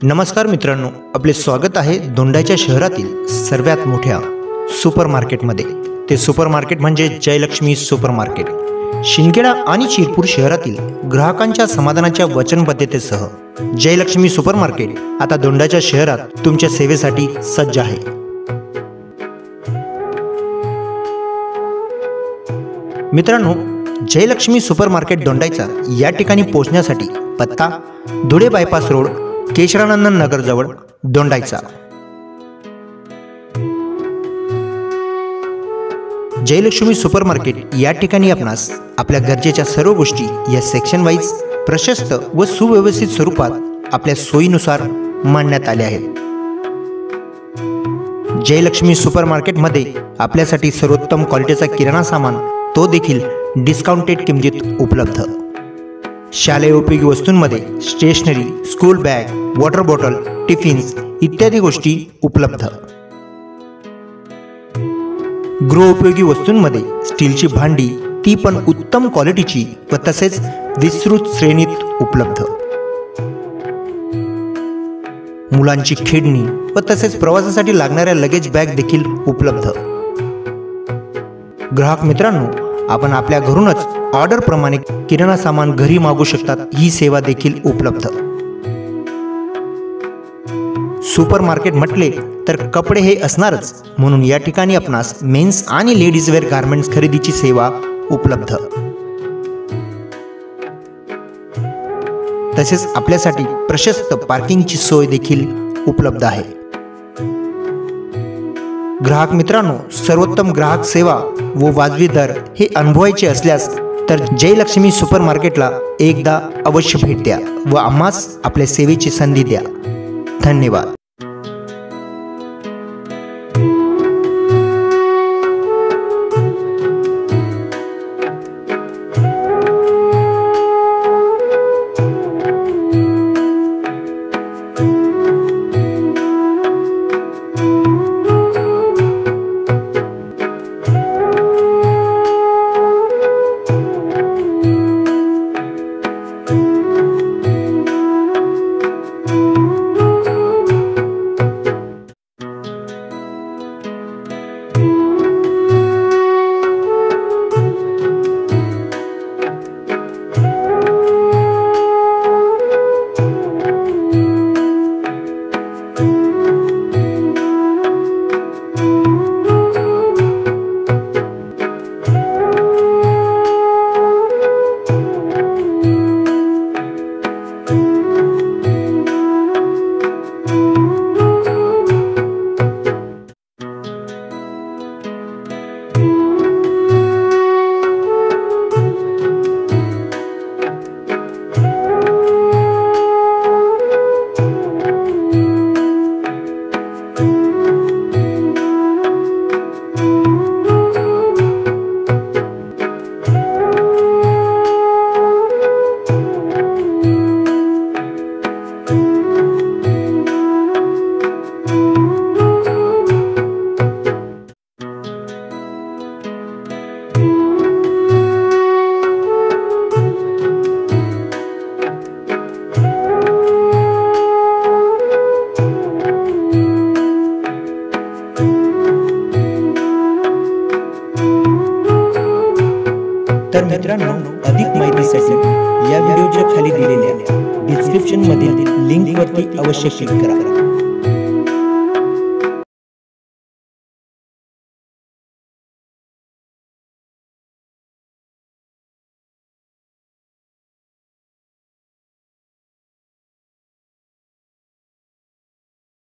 नमस्कार मित्रांनो, आपले स्वागत आहे दोंडाईच्या शहरातील सर्वात मोठ्या सुपर मार्केटमध्ये। ते सुपर मार्केट म्हणजे जयलक्ष्मी सुपर मार्केट। शिंदखेडा आणि शिरपूर शहरातील ग्राहकांच्या समाधानाच्या वचनबद्धतेसह जयलक्ष्मी सुपर मार्केट आता दोंडाईच्या शहरात तुमच्या सेवेसाठी सज्ज आहे। मित्रांनो, जयलक्ष्मी सुपर मार्केट दोंडाईचा या ठिकाणी पोहोचण्यासाठी पत्ता धुळे बायपास रोड, केशरानंदन नगर जवळ दोंडाईचा। जयलक्ष्मी सुपर मार्केट या ठिकाणी आपणास आपल्या गरजेच्या सर्व गोष्टी या सेक्शन वाईज प्रशस्त व सुव्यवस्थित स्वरूपात आपल्या सोयीनुसार मांडण्यात आले आहेत। जयलक्ष्मी सुपर मार्केटमध्ये आपल्यासाठी सर्वोत्तम क्वालिटीचा किराणा सामान, तो देखील डिस्काउंटेड किमतीत उपलब्ध। शालेय उपयोगी वस्तूंमध्ये stationery, school bag, water bottle, tiffins इत्यादी गोष्टी उपलब्ध। गृहोपयोगी वस्तूंमध्ये स्टीलची भांडी, ती पण उत्तम क्वालिटीची व तसेच विस्तृत श्रेणीत उपलब्ध। मुलांची खेळणी व तसेच प्रवासासाठी लागणाऱ्या लगेज बॅग देखील उपलब्ध। ग्राहक मित्रांनो, आपण आपल्या घरूनच ऑर्डर प्रमाणे किराणा सामान घरी मागवू शकतात, ही सेवा देखील उपलब्ध। सुपर मार्केट म्हटले तर कपडे हे असणारच, म्हणून या ठिकाणी आपणास मेन्स आणि लेडीज वेअर गारमेंट्स खरेदीची सेवा उपलब्ध। तसेच आपल्यासाठी प्रशस्त पार्किंगची सोय देखील उपलब्ध आहे। ग्राहक मित्रांनो, सर्वोत्तम ग्राहक सेवा व वाजवी दर हे अनुभवायचे असल्यास तर जयलक्ष्मी सुपर मार्केटला एकदा अवश्य भेट द्या व आम्हास आपल्या सेवेची संधी द्या। धन्यवाद। तर मित्रांनो, अधिक माहितीसाठी या व्हिडिओच्या खाली दिलेल्या डिस्क्रिप्शन मधील लिंकवरती अवश्य क्लिक करा।